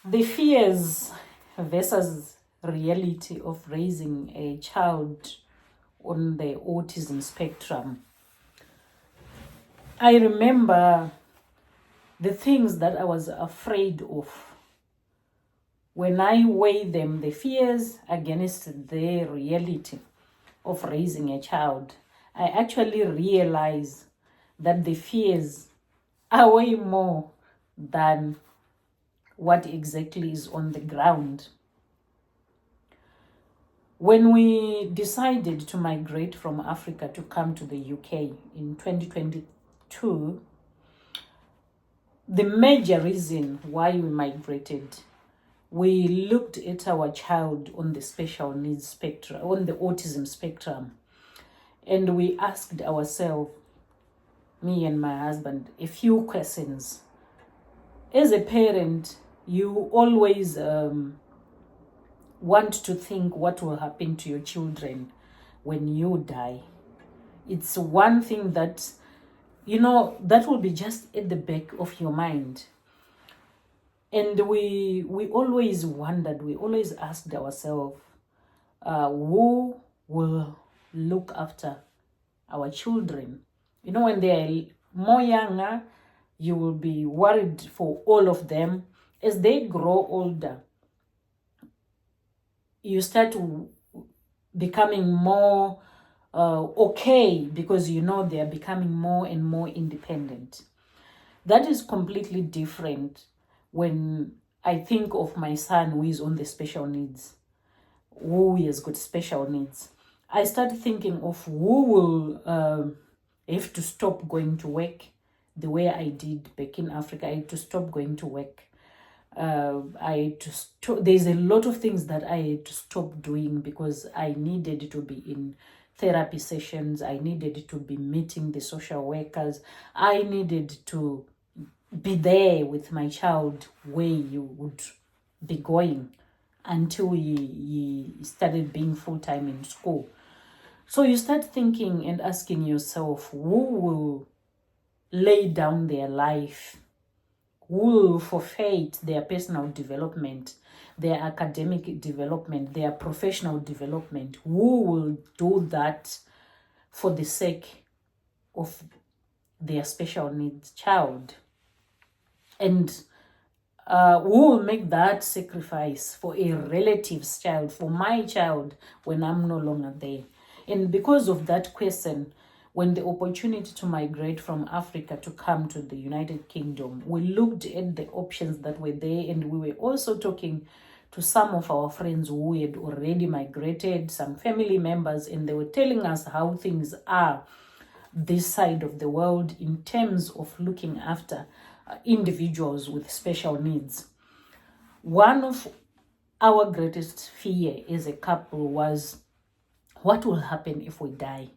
The fears versus reality of raising a child on the autism spectrum. I remember the things that I was afraid of. When I weigh them, the fears against the reality of raising a child, I actually realize that the fears are way more than what exactly is on the ground. When we decided to migrate from Africa to come to the UK in 2022, the major reason why we migrated, we looked at our child on the special needs spectrum, on the autism spectrum, and we asked ourselves, me and my husband, a few questions. As a parent, you always want to think what will happen to your children when you die. It's one thing that, that will be just at the back of your mind. And we always wondered, we always asked ourselves, who will look after our children? When they're more younger, you will be worried for all of them. As they grow older, you start becoming more okay, because they are becoming more and more independent. That is completely different when I think of my son who is on the special needs, who has got special needs. I start thinking of who will have to stop going to work the way I did back in Africa. I had to stop going to work. There's a lot of things that I had to stop doing because I needed to be in therapy sessions. I needed to be meeting the social workers. I needed to be there with my child where you would be going until he started being full-time in school. So you start thinking and asking yourself, who will lay down their life, who will forfeit their personal development, their academic development, their professional development? Who will do that for the sake of their special needs child? And who will make that sacrifice for a relative's child, for my child, when I'm no longer there? And because of that question, when the opportunity to migrate from Africa to come to the United Kingdom, we looked at the options that were there, and we were also talking to some of our friends who had already migrated, some family members, and they were telling us how things are this side of the world in terms of looking after individuals with special needs. One of our greatest fear as a couple was, what will happen if we die?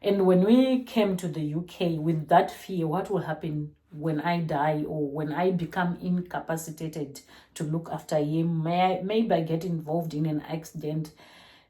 And when we came to the UK with that fear, what will happen when I die or when I become incapacitated to look after him? Maybe I get involved in an accident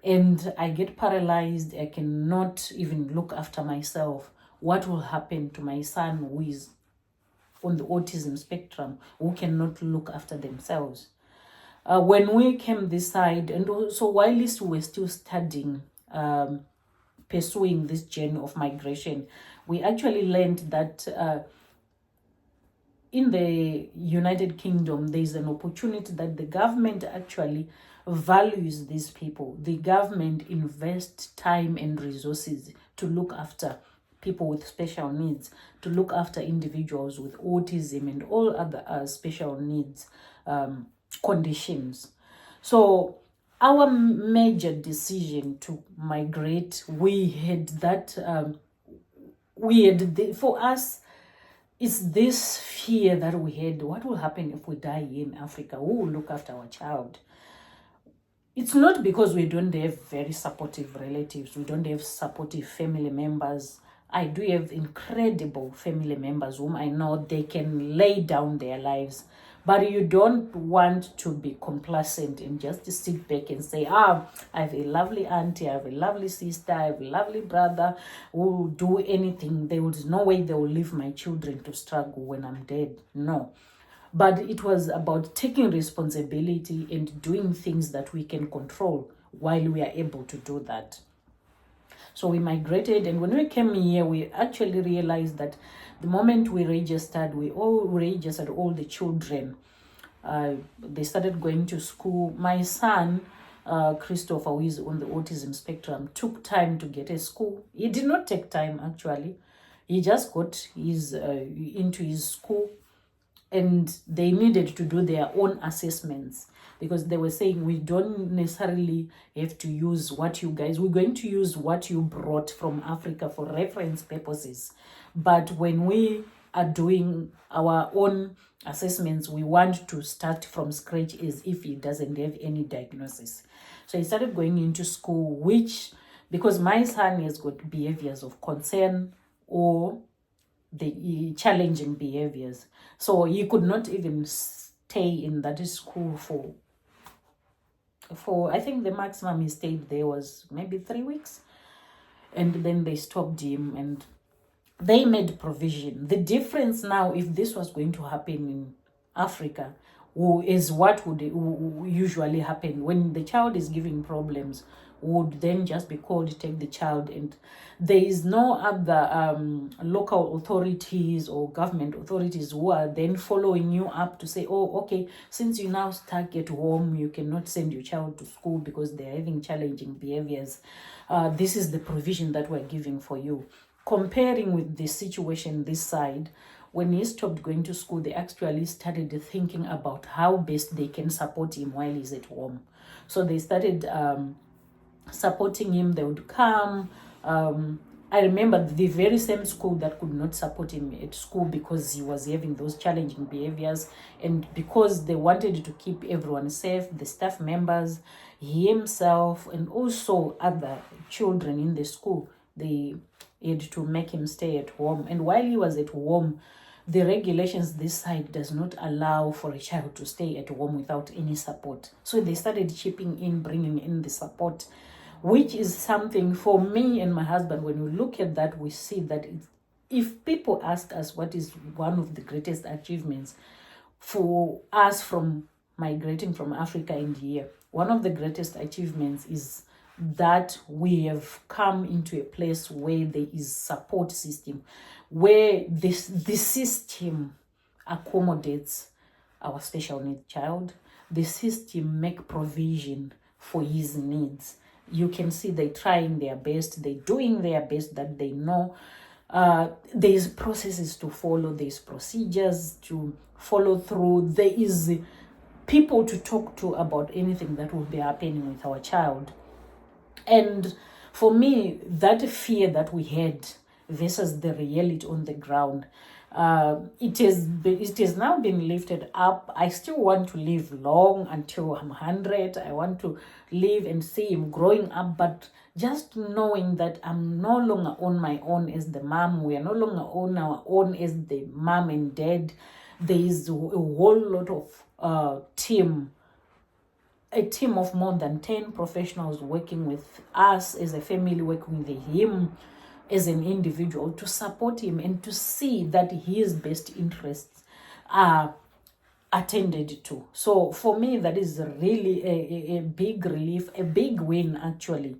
and I get paralyzed. I cannot even look after myself. What will happen to my son who is on the autism spectrum, who cannot look after themselves? When we came this side, and also while we were still studying, pursuing this journey of migration, we actually learned that in the United Kingdom, there's an opportunity that the government actually values these people. The government invests time and resources to look after people with special needs, to look after individuals with autism and all other special needs conditions. So our major decision to migrate, we had that, for us, it's this fear that we had. What will happen if we die in Africa? Who will look after our child? It's not because we don't have very supportive relatives, we don't have supportive family members. I do have incredible family members whom I know they can lay down their lives. But you don't want to be complacent and just sit back and say, I have a lovely auntie, I have a lovely sister, I have a lovely brother who will do anything. There is no way they will leave my children to struggle when I'm dead. No. But it was about taking responsibility and doing things that we can control while we are able to do that. So we migrated, and when we came here, we actually realized that the moment we registered, we all registered all the children. They started going to school. My son, Christopher, who is on the autism spectrum, took time to get a school. He did not take time, actually. He just got into his school, and they needed to do their own assessments, because they were saying, we don't necessarily have to use what you guys, we're going to use what you brought from Africa for reference purposes. But when we are doing our own assessments, we want to start from scratch as if he doesn't have any diagnosis. So he started going into school, which, because my son has got behaviors of concern or the challenging behaviors, so he could not even stay in that school for I think the maximum he stayed there was maybe 3 weeks, and then they stopped him and they made provision. The difference now, if this was going to happen in Africa, is what would usually happen when the child is giving problems, would then just be called to take the child, and there is no other local authorities or government authorities who are then following you up to say, oh, okay, since you now stuck at home, you cannot send your child to school because they're having challenging behaviors. This is the provision that we're giving for you. Comparing with the situation this side, when he stopped going to school, they actually started thinking about how best they can support him while he's at home. So they started supporting him. They would come. I remember the very same school that could not support him at school because he was having those challenging behaviors, and because they wanted to keep everyone safe, the staff members, he himself, and also other children in the school, they had to make him stay at home. And while he was at home, the regulations this side does not allow for a child to stay at home without any support. So they started chipping in, bringing in the support, which is something for me and my husband. When we look at that, we see that if people ask us what is one of the greatest achievements for us from migrating from Africa and here, one of the greatest achievements is that we have come into a place where there is support system, where the system accommodates our special needs child. The system make provision for his needs. You can see they're trying their best, they're doing their best that they know. There's processes to follow, there's procedures to follow through, there is people to talk to about anything that will be happening with our child. And for me, that fear that we had versus the reality on the ground, it has now been lifted up. I still want to live long until I'm 100. I want to live and see him growing up, but just knowing that I'm no longer on my own as the mom, we are no longer on our own as the mom and dad. There is a whole lot of a team of more than 10 professionals working with us as a family, working with him as an individual to support him and to see that his best interests are attended to. So for me, that is really a big relief, a big win actually,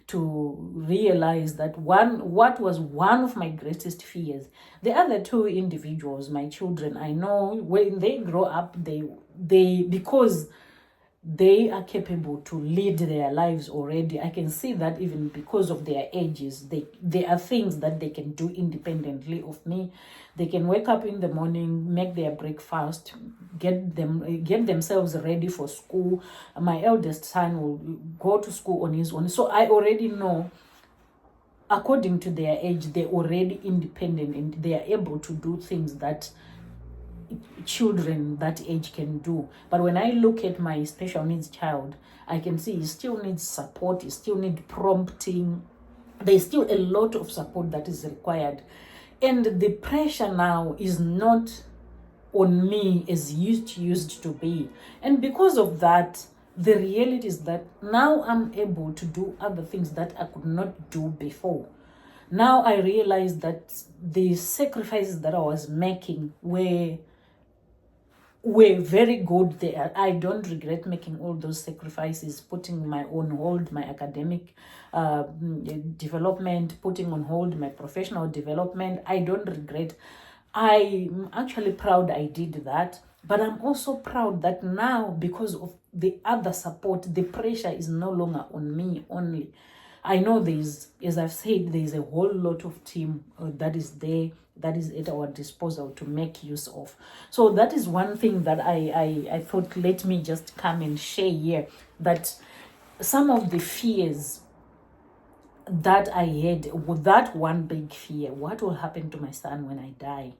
to realize that what was one of my greatest fears. The other two individuals, my children, I know when they grow up, they because they are capable to lead their lives already. I can see that even because of their ages, there are things that they can do independently of me. They can wake up in the morning, make their breakfast, get themselves ready for school. My eldest son will go to school on his own. So I already know, according to their age, they're already independent and they are able to do things that children that age can do. But when I look at my special needs child, I can see he still needs support, he still needs prompting. There's still a lot of support that is required. And the pressure now is not on me as used to be. And because of that, the reality is that now I'm able to do other things that I could not do before. Now I realize that the sacrifices that I was making were were very good there. I don't regret making all those sacrifices, putting my on hold my academic development, putting on hold my professional development. I don't regret. I'm actually proud I did that. But I'm also proud that now, because of the other support, the pressure is no longer on me only. I know there's, as I've said, there's a whole lot of team that is there, that is at our disposal to make use of. So that is one thing that I thought, let me just come and share here, that some of the fears that I had, with that one big fear, what will happen to my son when I die?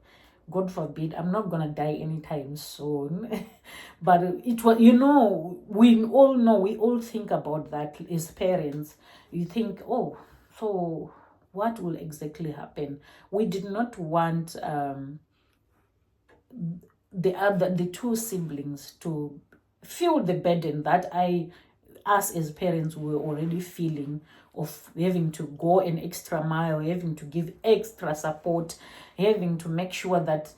God forbid, I'm not gonna die anytime soon. But it was, we all know, we all think about that as parents. You think, oh, so what will exactly happen? We did not want the two siblings to feel the burden that us as parents were already feeling, of having to go an extra mile, having to give extra support, having to make sure that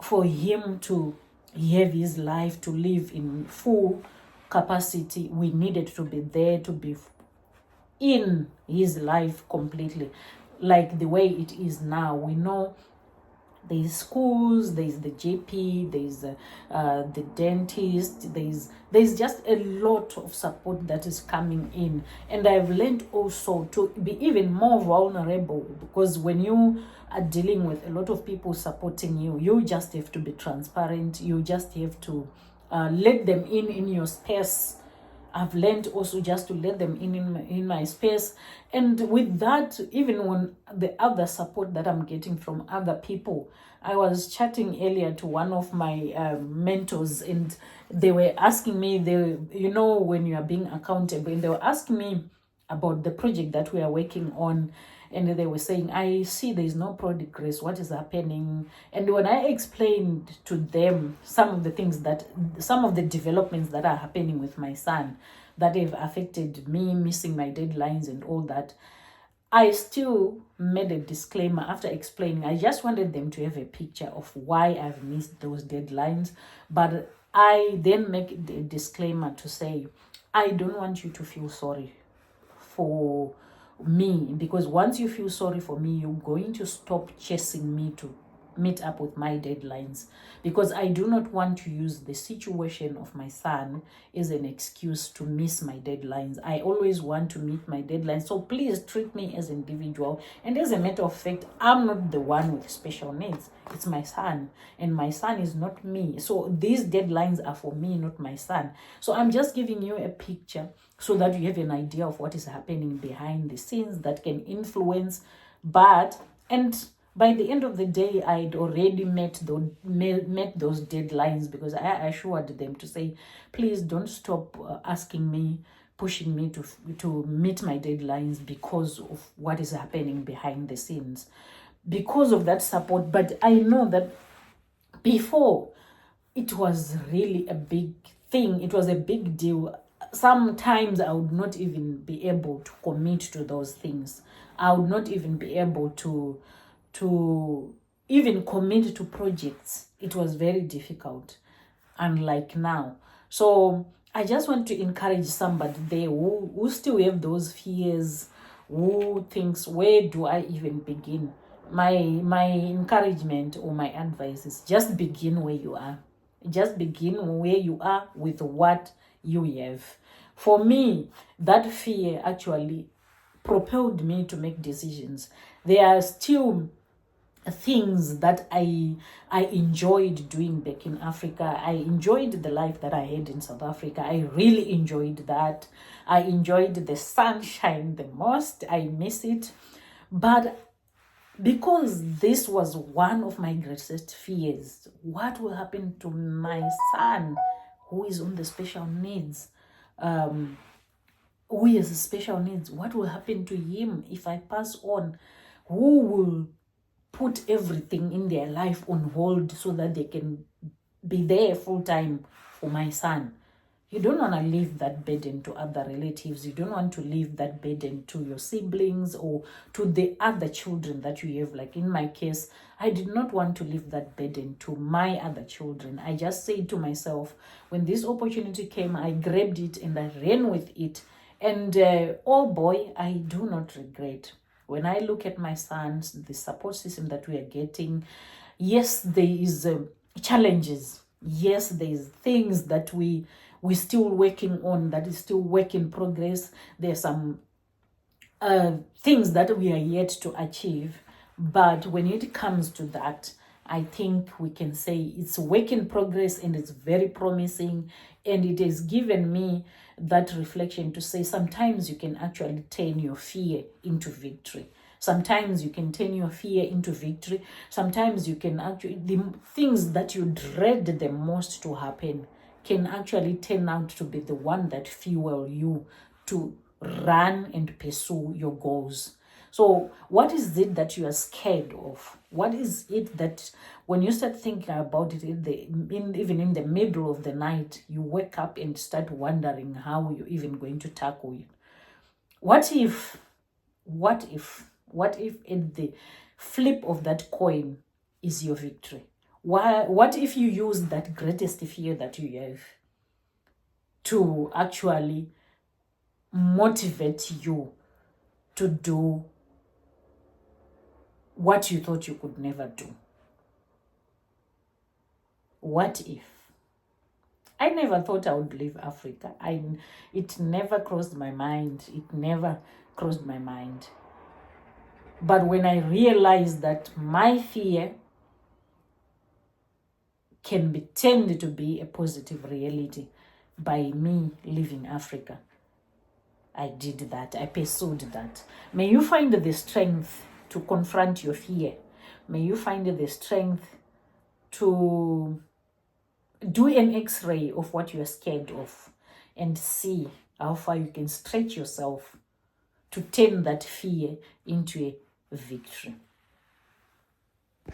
for him to have his life, to live in full capacity, we needed to be there, to be in his life completely, like the way it is now. We know there's schools, there's the GP, there's the dentist, there's just a lot of support that is coming in. And I've learned also to be even more vulnerable, because when you are dealing with a lot of people supporting you, you just have to be transparent. You just have to let them in your space. I've learned also just to let them in my space. And with that, even when the other support that I'm getting from other people, I was chatting earlier to one of my mentors, and they were asking me, when you are being accountable, and they were asking me about the project that we are working on. And they were saying, I see there's no progress, what is happening? And when I explained to them some of the developments that are happening with my son, that have affected me, missing my deadlines and all that, I still made a disclaimer after explaining. I just wanted them to have a picture of why I've missed those deadlines. But I then make a disclaimer to say, I don't want you to feel sorry for me, because once you feel sorry for me, you're going to stop chasing me to meet up with my deadlines, because I do not want to use the situation of my son as an excuse to miss my deadlines. I always want to meet my deadlines. So please treat me as an individual. And as a matter of fact, I'm not the one with special needs. It's my son, and my son is not me. So these deadlines are for me, not my son. So I'm just giving you a picture so that you have an idea of what is happening behind the scenes that can influence. And by the end of the day, I'd already met those deadlines, because I assured them to say, please don't stop asking me, pushing me to meet my deadlines, because of what is happening behind the scenes, because of that support. But I know that before, it was really a big thing. It was a big deal. Sometimes I would not even be able to commit to those things. I would not even be able to even commit to projects. It was very difficult, unlike now. So I just want to encourage somebody there who still have those fears, who thinks, where do I even begin? My encouragement or my advice is, just begin where you are. Just begin where you are with what you have. For me, that fear actually propelled me to make decisions. There are still things that I enjoyed doing back in Africa. I enjoyed the life that I had in South Africa. I really enjoyed that. I enjoyed the sunshine the most. I miss it. But because this was one of my greatest fears, what will happen to my son who is on the special needs? Who has special needs? What will happen to him if I pass on? Who will put everything in their life on hold so that they can be there full time for my son? You don't want to leave that burden to other relatives. You don't want to leave that burden to your siblings or to the other children that you have. Like in my case, I did not want to leave that burden to my other children. I just said to myself, when this opportunity came, I grabbed it and I ran with it. And oh boy, I do not regret. When I look at my sons, the support system that we are getting, yes, there is challenges. Yes, there is things that we're still working on, that is still work in progress. There's some things that we are yet to achieve. But when it comes to that, I think we can say it's work in progress and it's very promising. And it has given me that reflection to say sometimes you can actually turn your fear into victory. Sometimes you can turn your fear into victory. Sometimes you can actually, the things that you dread the most to happen can actually turn out to be the one that fuel you to run and pursue your goals. So what is it that you are scared of? What is it that when you start thinking about it, even in the middle of the night, you wake up and start wondering how you're even going to tackle it? What if in the flip of that coin is your victory? What if you use that greatest fear that you have to actually motivate you to do what you thought you could never do? What if? I never thought I would leave Africa. It never crossed my mind. It never crossed my mind. But when I realized that my fear can be turned to be a positive reality by me leaving Africa, I did that. I pursued that. May you find the strength to confront your fear. May you find the strength to do an x-ray of what you are scared of and see how far you can stretch yourself to turn that fear into a victory.